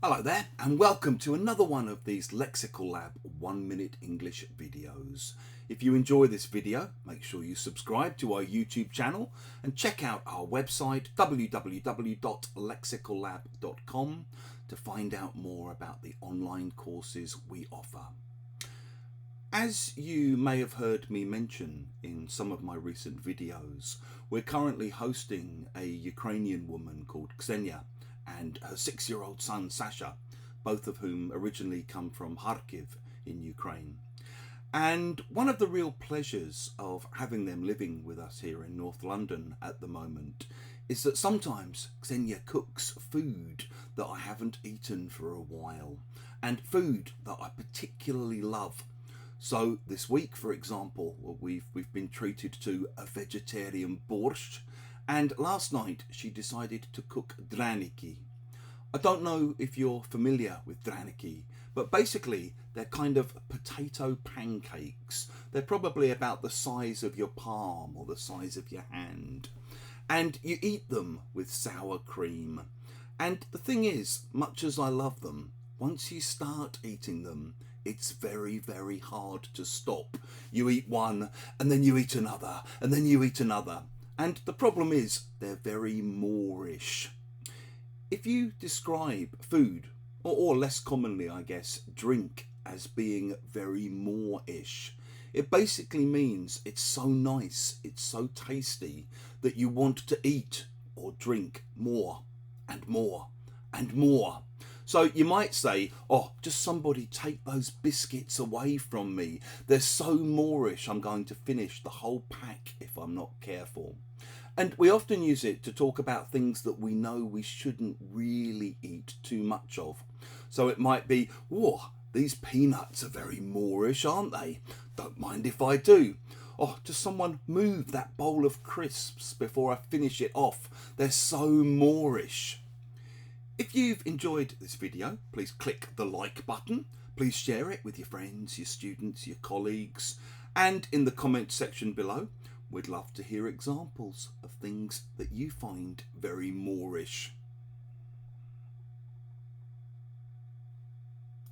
Hello there, and welcome to another one of these Lexical Lab 1-minute English videos. If you enjoy this video, make sure you subscribe to our YouTube channel and check out our website www.lexicallab.com to find out more about the online courses we offer. As you may have heard me mention in some of my recent videos, we're currently hosting a Ukrainian woman called Ksenia and her 6-year-old son Sasha, both of whom originally come from Kharkiv in Ukraine. And one of the real pleasures of having them living with us here in North London at the moment is that sometimes Ksenia cooks food that I haven't eaten for a while, and food that I particularly love. So this week, for example, we've been treated to a vegetarian borscht, and last night she decided to cook Draniki. I don't know if you're familiar with Draniki, but basically they're kind of potato pancakes. They're probably about the size of your palm or the size of your hand. And you eat them with sour cream. And the thing is, much as I love them, once you start eating them, it's very, very hard to stop. You eat one, and then you eat another, and then you eat another. And the problem is, they're very Moreish. If you describe food, or less commonly, I guess, drink, as being very Moorish, it basically means it's so nice, it's so tasty, that you want to eat or drink more and more and more. So you might say, oh, just somebody take those biscuits away from me. They're so Moorish, I'm going to finish the whole pack if I'm not careful. And we often use it to talk about things that we know we shouldn't really eat too much of. So it might be, whoa, these peanuts are very Moorish, aren't they? Don't mind if I do. Oh, just someone move that bowl of crisps before I finish it off. They're so Moorish. If you've enjoyed this video, please click the like button. Please share it with your friends, your students, your colleagues. And in the comment section below, we'd love to hear examples of things that you find very Moorish.